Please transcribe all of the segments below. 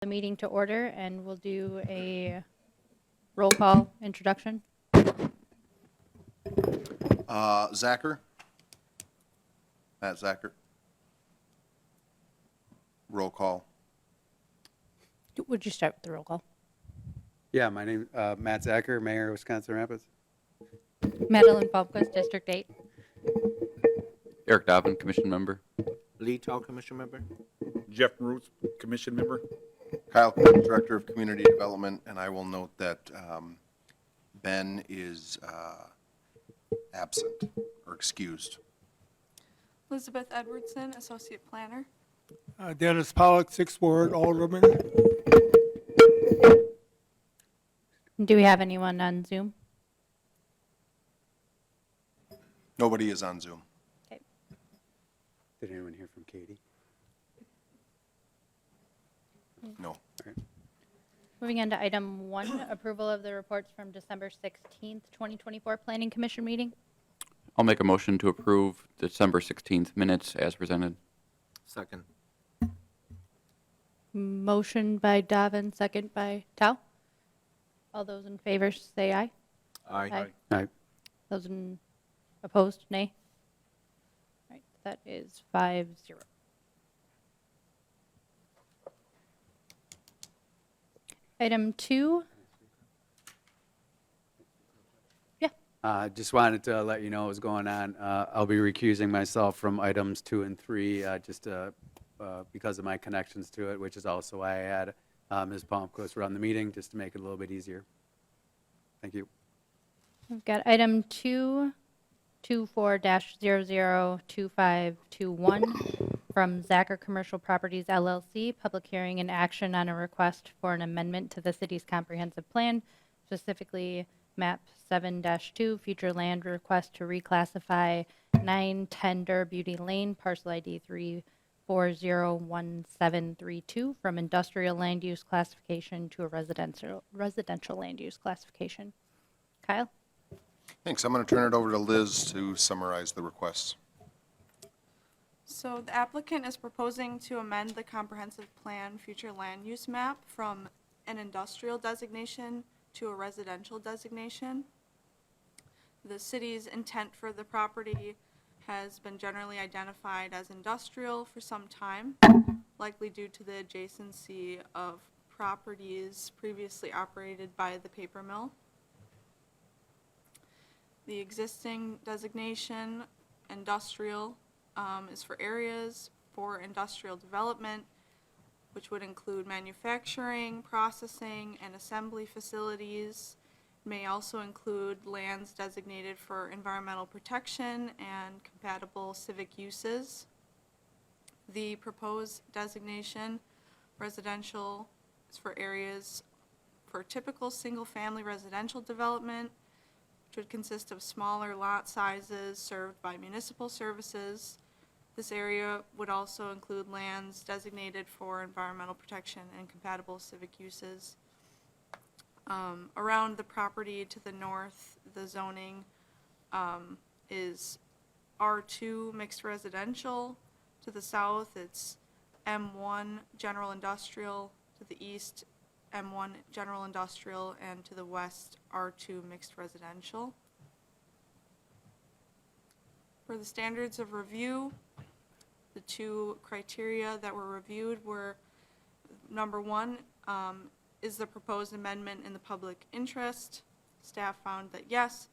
meeting to order, and we'll do a roll call introduction. Zacher? Matt Zacher? Roll call. Would you start with the roll call? Yeah, my name Matt Zacher, Mayor of Wisconsin Rapids. Madeline Falquist, District 8. Eric Dobbin, Commission Member. Lee Tall, Commission Member. Jeff Roots, Commission Member. Kyle Quinn, Director of Community Development, and I will note that Ben is absent or excused. Elizabeth Edwardson, Associate Planner. Dennis Pollock, 6th Ward, Alderman. Do we have anyone on Zoom? Nobody is on Zoom. Okay. Did anyone hear from Katie? No. Moving on to item 1, approval of the reports from December 16th, 2024 Planning Commission meeting. I'll make a motion to approve December 16th minutes as presented. Second. Motion by Dobbin, second by Tao. All those in favor say aye. Aye. Aye. Those opposed, nay. All right, that is 5-0. Item 2. Just wanted to let you know what was going on. I'll be recusing myself from items 2 and 3 because of my connections to it, which is also why I had Ms. Palmquist run the meeting, just to make it a little bit easier. Thank you. We've got item 224-002521 from Zacher Commercial Properties LLC, public hearing and action on a request for an amendment to the city's comprehensive plan, specifically map 7-2, future land request to reclassify 910 Durr Beauty Lane, parcel ID 3401732 from industrial land use classification to a residential land use classification. Kyle? Thanks. I'm going to turn it over to Liz to summarize the requests. So the applicant is proposing to amend the comprehensive plan future land use map from an industrial designation to a residential designation. The city's intent for the property has been generally identified as industrial for some time, likely due to the adjacency of properties previously operated by the paper mill. The existing designation, industrial, is for areas for industrial development, which would include manufacturing, processing, and assembly facilities. May also include lands designated for environmental protection and compatible civic uses. The proposed designation, residential, is for areas for typical single-family residential development, which would consist of smaller lot sizes served by municipal services. This area would also include lands designated for environmental protection and compatible civic uses. Around the property to the north, the zoning is R2 mixed residential. To the south, it's M1 general industrial. To the east, M1 general industrial, and to the west, R2 mixed residential. For the standards of review, the 2 criteria that were reviewed were, number 1, is the proposed amendment in the public interest? Staff found that yes,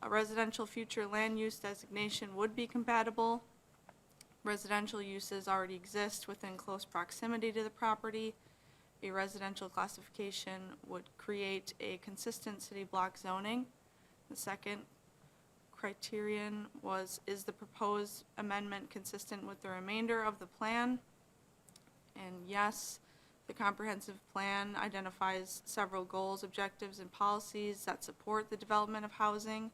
a residential future land use designation would be compatible. Residential uses already exist within close proximity to the property. A residential classification would create a consistent city block zoning. The second criterion was, is the proposed amendment consistent with the remainder of the plan? And yes, the comprehensive plan identifies several goals, objectives, and policies that support the development of housing,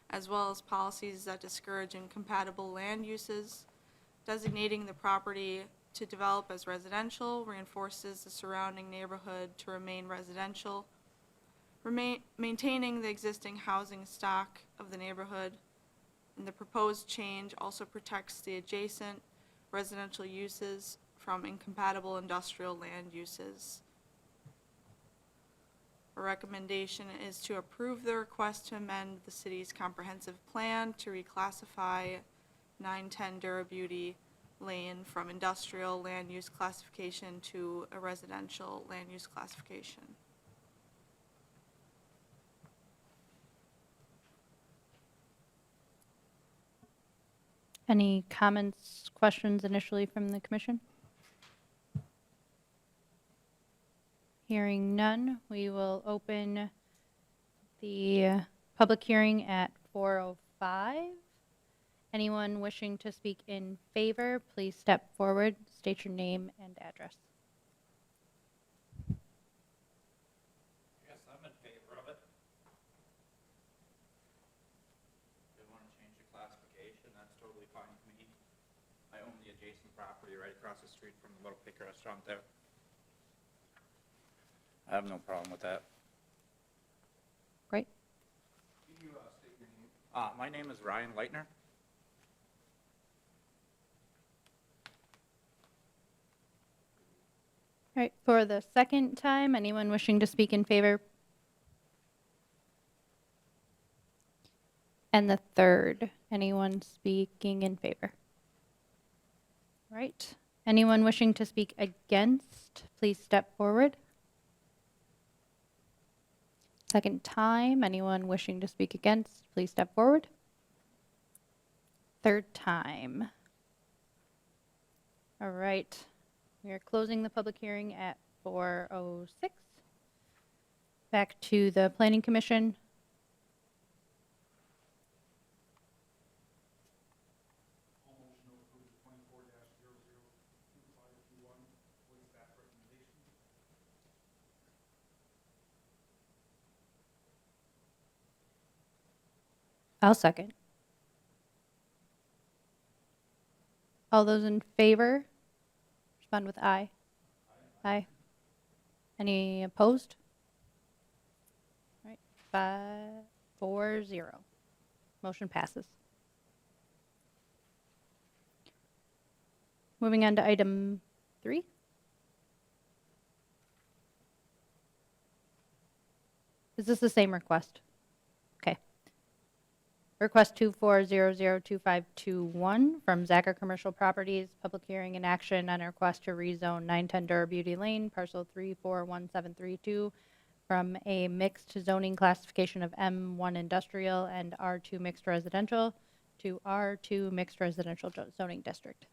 as well as policies that discourage incompatible land uses. Designating the property to develop as residential reinforces the surrounding neighborhood to remain residential. Maintaining the existing housing stock of the neighborhood, and the proposed change also protects the adjacent residential uses from incompatible industrial land uses. A recommendation is to approve the request to amend the city's comprehensive plan to reclassify 910 Dura Beauty Lane from industrial land use classification to a residential land use classification. Any comments, questions initially from the commission? Hearing none, we will open the public hearing at 4:05. Anyone wishing to speak in favor, please step forward, state your name and address. Yes, I'm in favor of it. They want to change the classification, that's totally fine with me. I own the adjacent property right across the street from the Little Pig restaurant there. I have no problem with that. Great. My name is Ryan Leitner. All right, for the second time, anyone wishing to speak in favor? And the third, anyone speaking in favor? All right, anyone wishing to speak against, please step forward. Second time, anyone wishing to speak against, please step forward. Third time. All right, we are closing the public hearing at 4:06. Back to the Planning Commission. I'll second. All those in favor, respond with aye. Aye. Any opposed? All right, 5-4-0. Motion passes. Moving on to item 3. Is this the same request? Okay. Request 24002521 from Zacher Commercial Properties, public hearing and action on a request to rezone 910 Dura Beauty Lane, parcel 341732, from a mixed zoning classification of M1 industrial and R2 mixed residential to R2 mixed residential zoning district.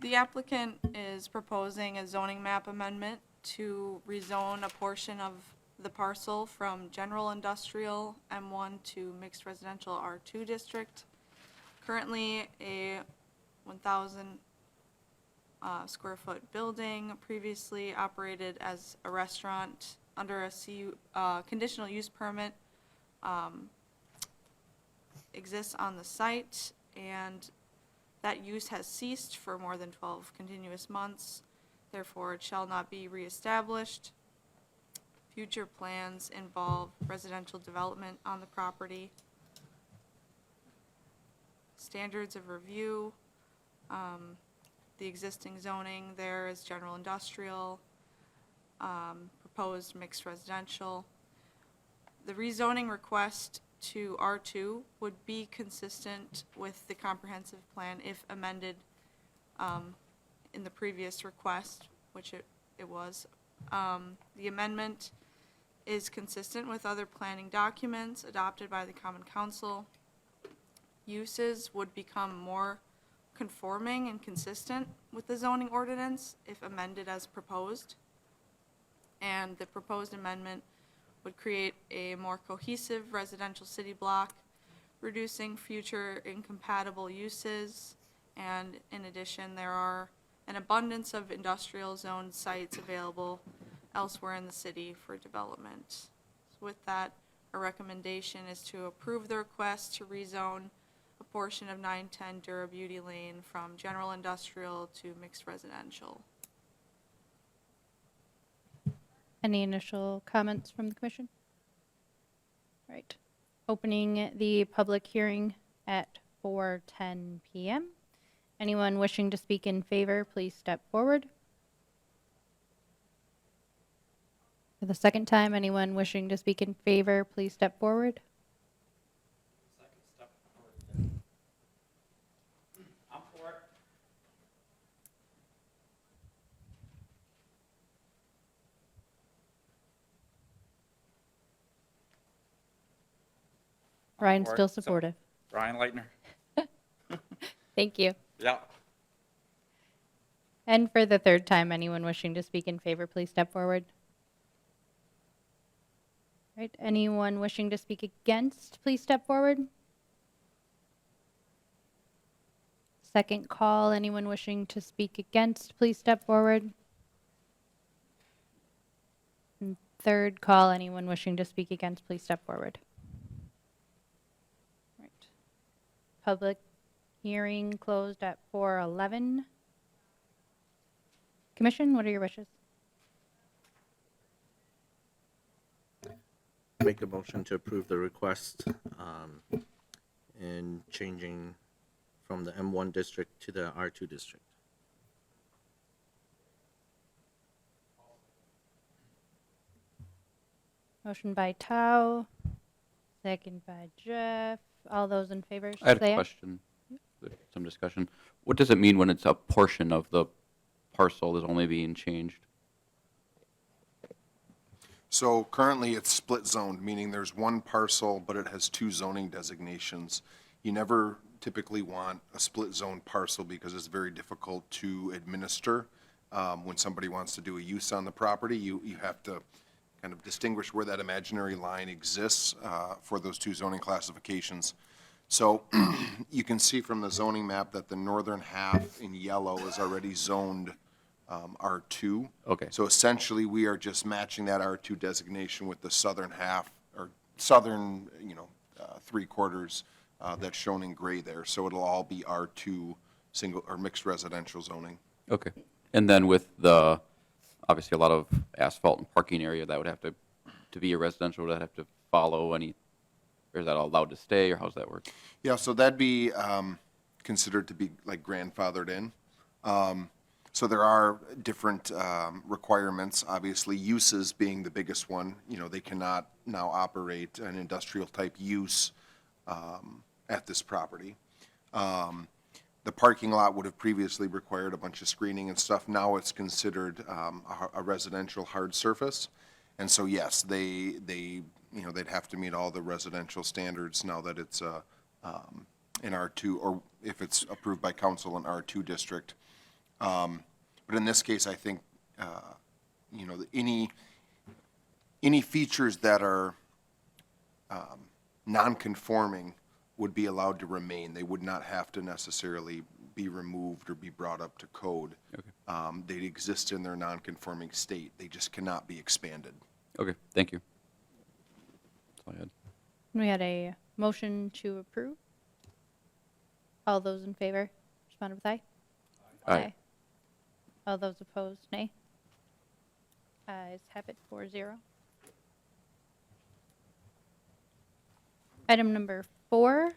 The applicant is proposing a zoning map amendment to rezone a portion of the parcel from general industrial M1 to mixed residential R2 district. Currently, a 1,000 square foot building previously operated as a restaurant under a conditional use permit exists on the site, and that use has ceased for more than 12 continuous months. Therefore, it shall not be reestablished. Future plans involve residential development on the property. Standards of review, the existing zoning there is general industrial, proposed mixed residential. The rezoning request to R2 would be consistent with the comprehensive plan if amended in the previous request, which it was. The amendment is consistent with other planning documents adopted by the Common Council. Uses would become more conforming and consistent with the zoning ordinance if amended as proposed. And the proposed amendment would create a more cohesive residential city block, reducing future incompatible uses. And in addition, there are an abundance of industrial zone sites available elsewhere in the city for development. So with that, our recommendation is to approve the request to rezone a portion of 910 Dura Beauty Lane from general industrial to mixed residential. Any initial comments from the commission? All right. Opening the public hearing at 4:10 p.m. Anyone wishing to speak in favor, please step forward. For the second time, anyone wishing to speak in favor, please step forward. I'm for it. Ryan's for it. still So- supportive. Ryan Leitner. Thank you. Yeah. And for the third time, anyone wishing to speak in favor, please step forward. Right, anyone wishing to speak against, please step forward. Second call, anyone wishing to speak against, please step forward. And third call, anyone wishing to speak against, please step forward. Right. Public hearing closed at 4:11. Commission, what are your wishes? Make a motion to approve the request in changing from the M1 district to the R2 district. Motion by Tao, second by Jeff. All those in favor, I had say a aye. question, some discussion. What does it mean when it's a portion of the parcel is only being changed? So currently, it's split zoned, meaning there's one parcel, but it has two zoning designations. You never typically want a split zone parcel because it's very difficult to administer. When somebody wants to do a use on the property, you have to kind of distinguish where that imaginary line exists for those two zoning classifications. So you can see from the zoning map that the northern half in yellow is already zoned R2. Okay. So essentially, we are just matching that R2 designation with the southern half, or southern, three quarters that's shown in gray there. So it'll all be R2 single or mixed residential zoning. Okay. And then with the, obviously a lot of asphalt and parking area, that would have to be a residential, would that have to follow any, or is that allowed to stay, or how's that work? Yeah, so that'd be considered to be like grandfathered in. So there are different requirements, obviously, uses being the biggest one. They cannot now operate an industrial-type use at this property. The parking lot would have previously required a bunch of screening and stuff. Now it's considered a residential hard surface. And so, yes, they'd have to meet all the residential standards now that it's an R2, or if it's approved by council, an R2 district. But in this case, I think, any features that are non-conforming would be allowed to remain. They would not have to necessarily be removed or be brought up to code. Okay. They'd exist in their non-conforming state. They just cannot be expanded. Okay, thank you. That's all I had. We had a motion to approve. All those in favor, respond with aye. Aye. All those opposed, nay. Ayes have it, 4-0. Item number 4,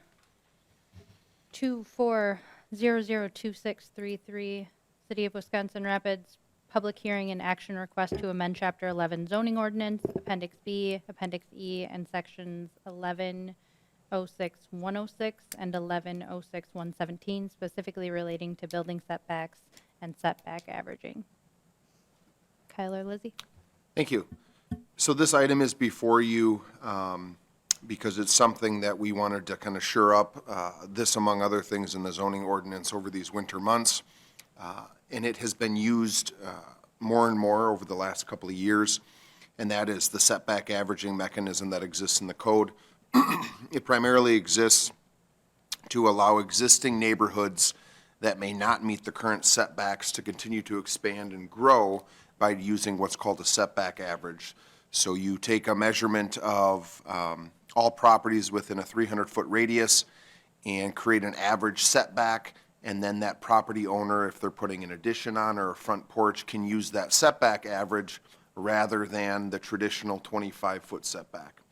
24002633, City of Wisconsin Rapids, public hearing and action request to amend Chapter 11 zoning ordinance, Appendix B, Appendix E, and Sections 1106-106 and 1106-117, specifically relating to building setbacks and setback averaging. Kyle or Lizzie? Thank you. So this item is before you because it's something that we wanted to kind of shore up, this among other things in the zoning ordinance over these winter months. And it has been used more and more over the last couple of years, and that is the setback averaging mechanism that exists in the code. It primarily exists to allow existing neighborhoods that may not meet the current setbacks to continue to expand and grow by using what's called a setback average. So you take a measurement of all properties within a 300-foot radius and create an average setback, and then that property owner, if they're putting an addition on or a front porch, can use that setback average rather than the traditional 25-foot setback.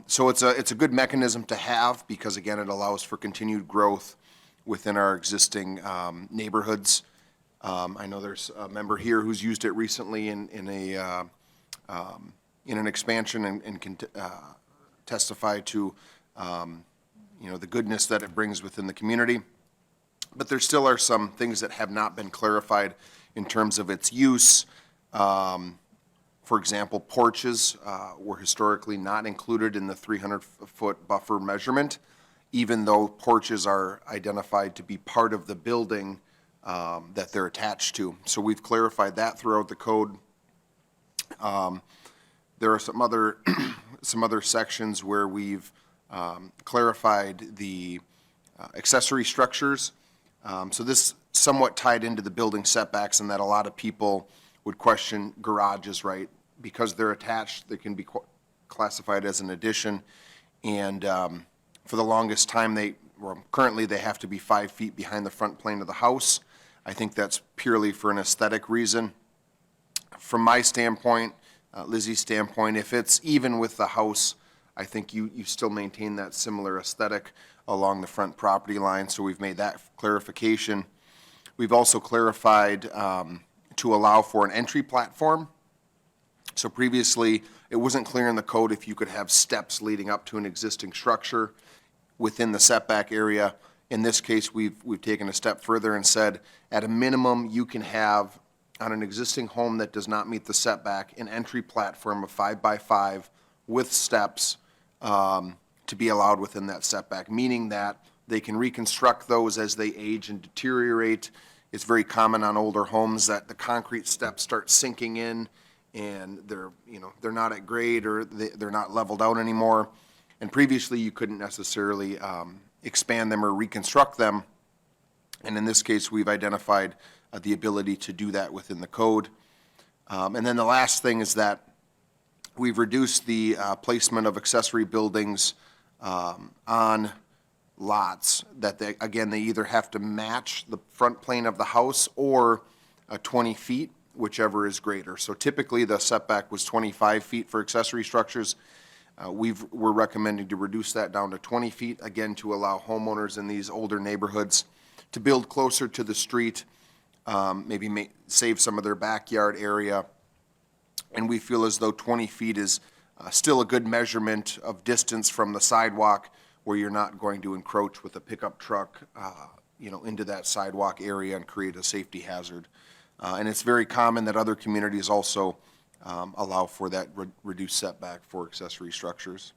So it's a good mechanism to have because, again, it allows for continued growth within our existing neighborhoods. I know there's a member here who's used it recently in an expansion and can testify to, the goodness that it brings within the community. But there still are some things that have not been clarified in terms of its use. For example, porches were historically not included in the 300-foot buffer measurement, even though porches are identified to be part of the building that they're attached to. So we've clarified that throughout the code. There are some other, some other sections where we've clarified the accessory structures. So this somewhat tied into the building setbacks, and that a lot of people would question garages, right? Because they're attached, they can be classified as an addition. And for the longest time, currently they have to be 5 feet behind the front plane of the house. I think that's purely for an aesthetic reason. From my standpoint, Lizzie's standpoint, if it's even with the house, I think you still maintain that similar aesthetic along the front property line, so we've made that clarification. We've also clarified to allow for an entry platform. So previously, it wasn't clear in the code if you could have steps leading up to an existing structure within the setback area. In this case, we've taken a step further and said, at a minimum, you can have, on an existing home that does not meet the setback, an entry platform of 5 by 5 with steps to be allowed within that setback, meaning that they can reconstruct those as they age and deteriorate. It's very common on older homes that the concrete steps start sinking in and they're not at grade, or they're not leveled out anymore. And previously, you couldn't necessarily expand them or reconstruct them. And in this case, we've identified the ability to do that within the code. And then the last thing is that we've reduced the placement of accessory buildings on lots that they either have to match the front plane of the house or 20 feet, whichever is greater. So typically, the setback was 25 feet for accessory structures. We're recommending to reduce that down to 20 feet, again, to allow homeowners in these older neighborhoods to build closer to the street, maybe save some of their backyard area. And we feel as though 20 feet is still a good measurement of distance from the sidewalk, where you're not going to encroach with a pickup truck, into that sidewalk area and create a safety hazard. And it's very common that other communities also allow for that reduced setback for accessory structures.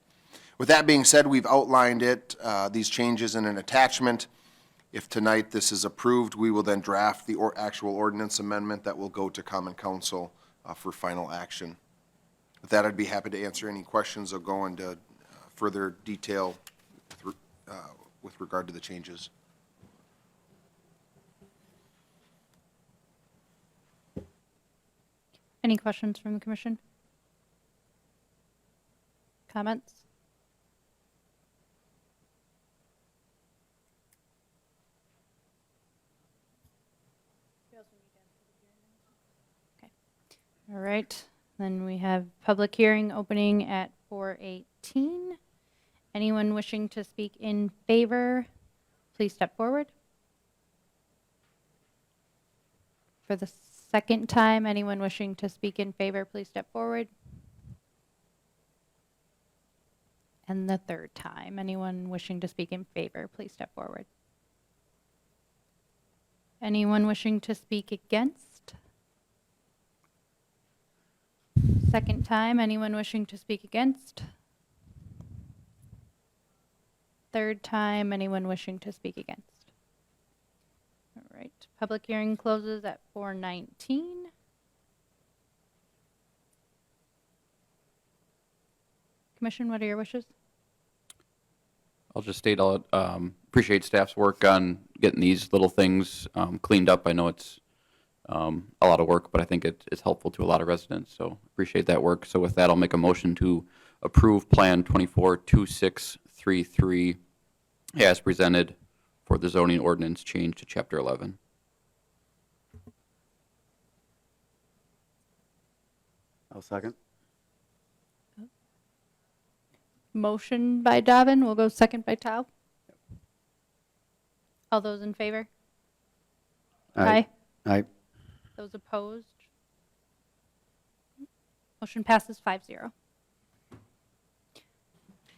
With that being said, we've outlined these changes in an attachment. If tonight this is approved, we will then draft the actual ordinance amendment that will go to Common Council for final action. With that, I'd be happy to answer any questions or go into further detail with regard to the changes. Any questions from the commission? Comments? Okay. All right. Then we have public hearing opening at 4:18. Anyone wishing to speak in favor, please step forward. For the second time, anyone wishing to speak in favor, please step forward. And the third time, anyone wishing to speak in favor, please step forward. Anyone wishing to speak against? Second time, anyone wishing to speak against? Third time, anyone wishing to speak against? All right, public hearing closes at 4:19. Commission, what are your wishes? I'll just state I'll appreciate staff's work on getting these little things cleaned up. I know it's a lot of work, but I think it's helpful to a lot of residents, so appreciate that work. So with that, I'll make a motion to approve Plan 242633 as presented for the zoning ordinance change to Chapter 11. I'll second. Motion by Dobbin, we'll go second by Tao. All those in favor? Aye. Those opposed? Motion passes 5-0.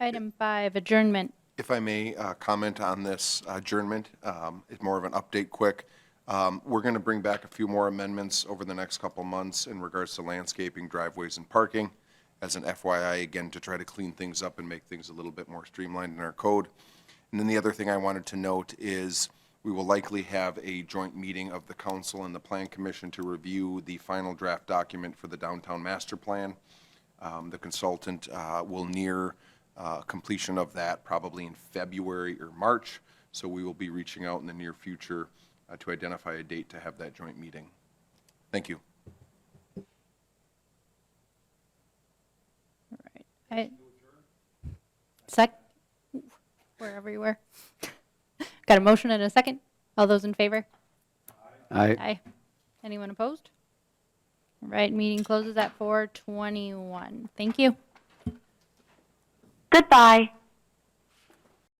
Item 5, adjournment. If I may comment on this adjournment, it's more of an update quick. We're going to bring back a few more amendments over the next couple months in regards to landscaping, driveways, and parking, as an FYI, again, to try to clean things up and make things a little bit more streamlined in our code. And then the other thing I wanted to note is we will likely have a joint meeting of the council and the plan commission to review the final draft document for the downtown master plan. The consultant will near completion of that probably in February or March, so we will be reaching out in the near future to identify a date to have that joint meeting. Thank you. All right. Wherever you were. Got a motion and a second. All those in favor? Aye. Aye. Anyone opposed? All right, meeting closes at 4:21. Thank you. Goodbye.